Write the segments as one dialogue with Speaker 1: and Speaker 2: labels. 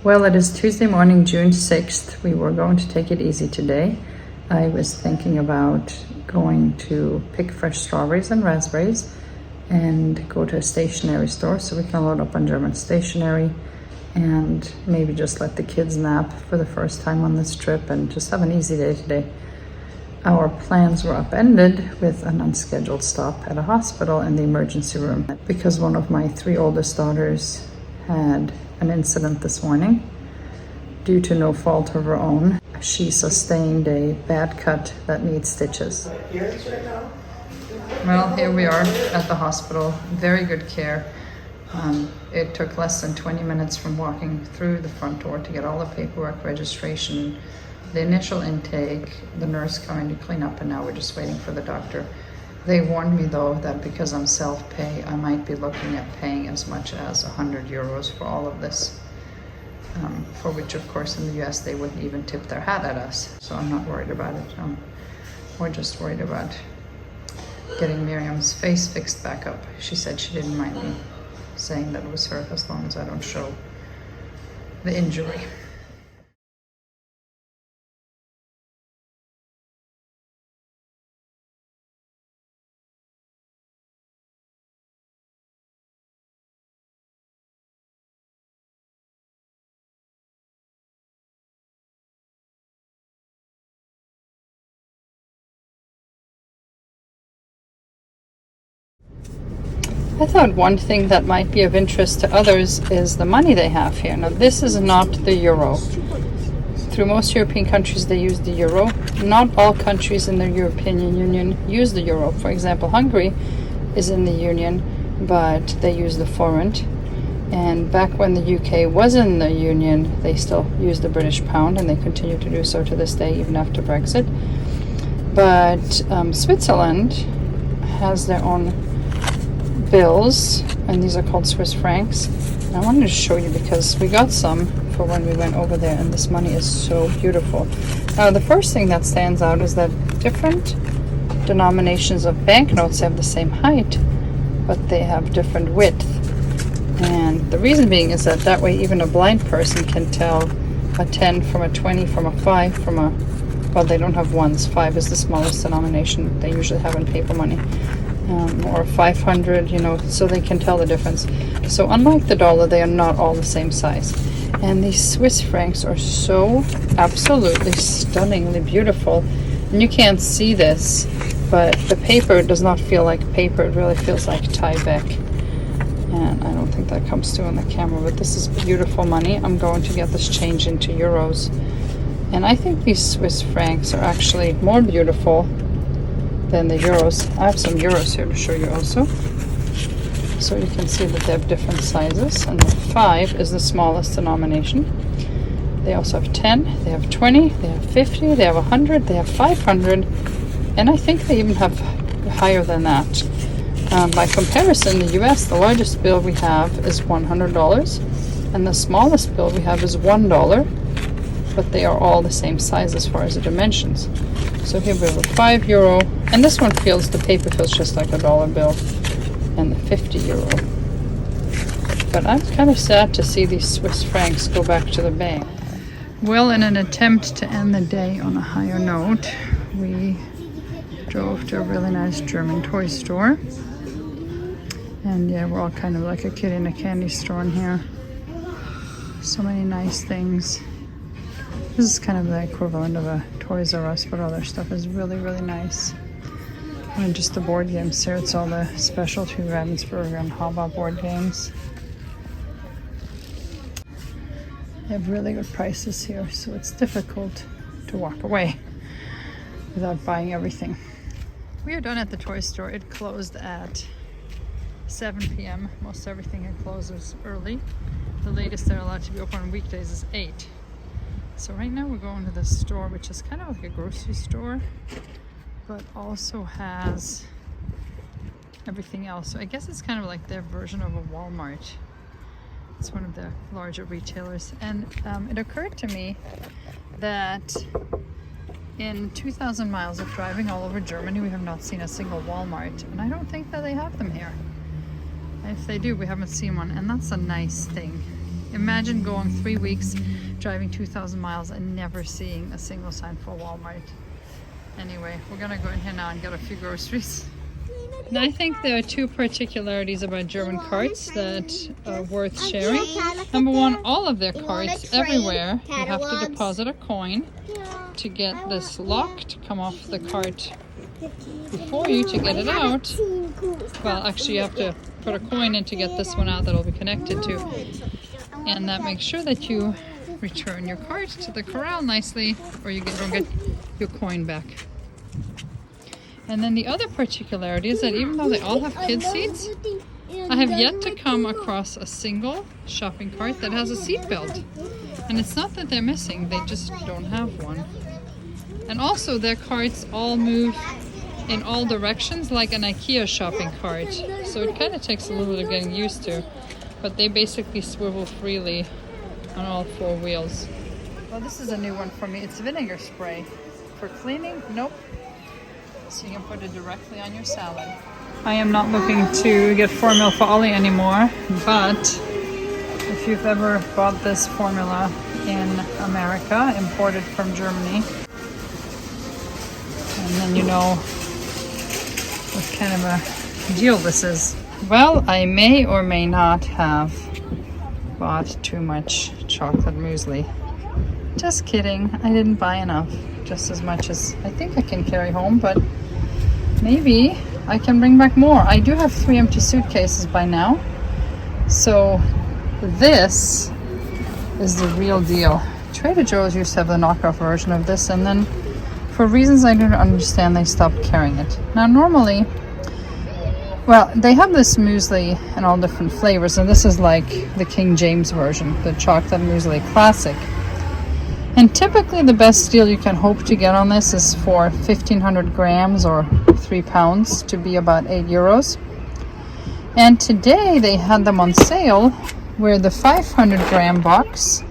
Speaker 1: Well, it is Tuesday morning, June 6th. We were going to take it easy today. I was thinking about going to pick fresh strawberries and raspberries and go to a stationery store so we can load up on German stationery and maybe just let the kids nap for the first time on this trip and just have an easy day today. Our plans were upended with an unscheduled stop at a hospital in the emergency room because one of my 3 oldest daughters had an incident this morning. Due to no fault of her own, she sustained a bad cut that needs stitches. Well, here we are at the hospital. Very good care. It took less than 20 minutes from walking through the front door to get all the paperwork, registration, the initial intake, the nurse coming to clean up, and now we're just waiting for the doctor. They warned me though that because I'm self-pay, I might be looking at paying as much as 100 euros for all of this, for which of course in the US they wouldn't even tip their hat at us. So I'm not worried about it. We're just worried about getting Miriam's face fixed back up. She said she didn't mind me saying that it was her as long as I don't show the injury. I thought one thing that might be of interest to others is the money they have here. Now, this is not the euro. Through most European countries, they use the euro. Not all countries in the European Union use the euro. For example, Hungary is in the Union, but they use the forint. And back when the UK was in the Union, they still used the British pound, and they continue to do so to this day, even after Brexit. But Switzerland has their own bills, and these are called Swiss francs. And I wanted to show you because we got some for when we went over there, and this money is so beautiful. Now, the first thing that stands out is that different denominations of banknotes have the same height, but they have different width. And the reason being is that way even a blind person can tell a 10 from a 20, from a 5, from a, well, they don't have ones. 5 is the smallest denomination they usually have in paper money. Or 500, so they can tell the difference. So unlike the dollar, they are not all the same size. And these Swiss francs are so absolutely stunningly beautiful. And you can't see this, but the paper does not feel like paper. It really feels like Tyvek. And I don't think that comes through on the camera, but this is beautiful money. I'm going to get this changed into euros. And I think these Swiss francs are actually more beautiful than the euros. I have some euros here to show you also. So you can see that they have different sizes, and the 5 is the smallest denomination. They also have 10, they have 20, they have 50, they have 100, they have 500, and I think they even have higher than that. By comparison, the US, the largest bill we have is $100, and the smallest bill we have is $1, but they are all the same size as far as the dimensions. So here we have a 5 euro, and this one feels, the paper feels just like a dollar bill, and the 50 euro. But I'm kind of sad to see these Swiss francs go back to the bank. Well, in an attempt to end the day on a higher note, we drove to a really nice German toy store. And yeah, we're all kind of like a kid in a candy store in here. So many nice things. This is kind of the equivalent of a Toys R Us, but all their stuff is really, really nice. And just the board games here, it's all the specialty Ravensburger and Hava board games. They have really good prices here, so it's difficult to walk away without buying everything. We are done at the toy store. It closed at 7 p.m. Most everything it closes early. The latest they're allowed to be open on weekdays is 8. So right now we're going to the store, which is kind of like a grocery store, but also has everything else. So I guess it's kind of like their version of a Walmart. It's one of the larger retailers. And it occurred to me that in 2,000 miles of driving all over Germany, we have not seen a single Walmart. And I don't think that they have them here. If they do, we haven't seen one, and that's a nice thing. Imagine going 3 weeks, driving 2,000 miles and never seeing a single sign for Walmart. Anyway, we're gonna go in here now and get a few groceries. And I think there are two particularities about German carts that are worth sharing. Number one, all of their carts, everywhere, you have to deposit a coin to get this lock to come off the cart before you to get it out. Well, actually you have to put a coin in to get this one out that'll be connected to. And that makes sure that you return your cart to the corral nicely, or you don't get your coin back. And then the other particularity is that even though they all have kid seats, I have yet to come across a single shopping cart that has a seat belt. And it's not that they're missing, they just don't have one. And also their carts all move in all directions like an IKEA shopping cart. So it kind of takes a little bit of getting used to. But they basically swivel freely on all four wheels. Well, this is a new one for me. It's vinegar spray. For cleaning, nope. So you can put it directly on your salad. I am not looking to get formula for Ollie anymore, but if you've ever bought this formula in America, imported from Germany, and then you know what kind of a deal this is. Well, I may or may not have bought too much chocolate muesli. Just kidding, I didn't buy enough. Just as much as I think I can carry home, but maybe I can bring back more. I do have 3 empty suitcases by now. So this is the real deal. Trader Joe's used to have the knockoff version of this, and then for reasons I don't understand, they stopped carrying it. Now normally, well, they have this muesli in all different flavors, and this is like the King James version, the chocolate muesli classic. And typically the best deal you can hope to get on this is for 1,500 grams or 3 pounds to be about €8. And today they had them on sale where the 500 gram box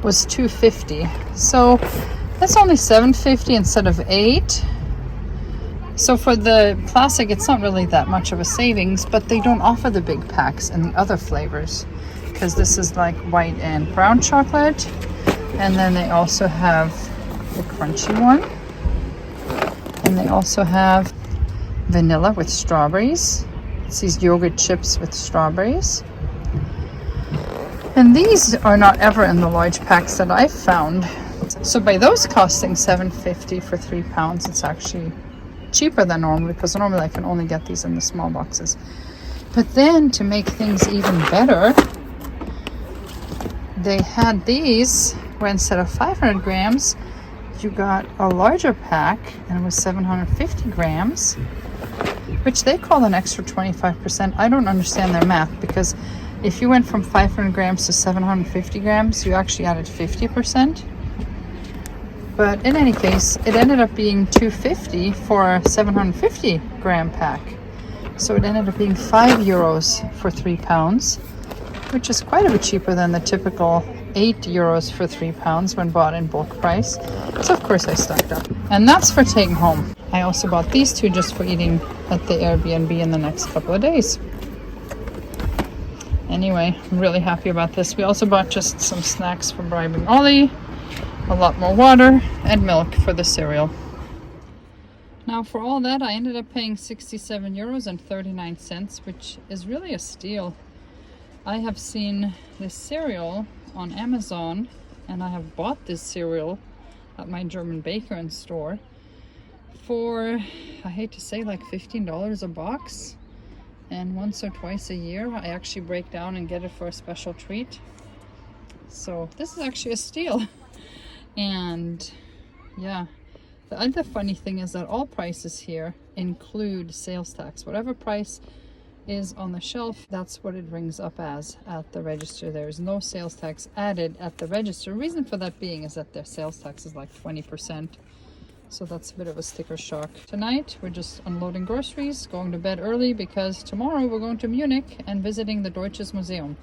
Speaker 1: was $2.50. So that's only $7.50 instead of $8. So for the classic, it's not really that much of a savings, but they don't offer the big packs and the other flavors because this is like white and brown chocolate. And then they also have the crunchy one. And they also have vanilla with strawberries. It's these yogurt chips with strawberries. And these are not ever in the large packs that I've found. So by those costing $7.50 for 3 pounds, it's actually cheaper than normal, because normally I can only get these in the small boxes. But then to make things even better, they had these where instead of 500 grams, you got a larger pack, and it was 750 grams, which they call an extra 25%. I don't understand their math, because if you went from 500 grams to 750 grams, you actually added 50%. But in any case, it ended up being $2.50 for a 750 gram pack. So it ended up being €5 for 3 pounds, which is quite a bit cheaper than the typical €8 for 3 pounds when bought in bulk price. So of course I stocked up. And that's for taking home. I also bought these two just for eating at the Airbnb in the next couple of days. Anyway, I'm really happy about this. We also bought just some snacks for bribing Ollie, a lot more water, and milk for the cereal. Now for all that, I ended up paying €67.39, which is really a steal. I have seen this cereal on Amazon, and I have bought this cereal at my German baker and store for, I hate to say, like $15 a box. And once or twice a year, I actually break down and get it for a special treat. So this is actually a steal. And yeah, the other funny thing is that all prices here include sales tax. Whatever price is on the shelf, that's what it rings up as at the register. There is no sales tax added at the register. Reason for that being is that their sales tax is like 20%. So that's a bit of a sticker shock. Tonight, we're just unloading groceries, going to bed early because tomorrow we're going to Munich and visiting the Deutsches Museum.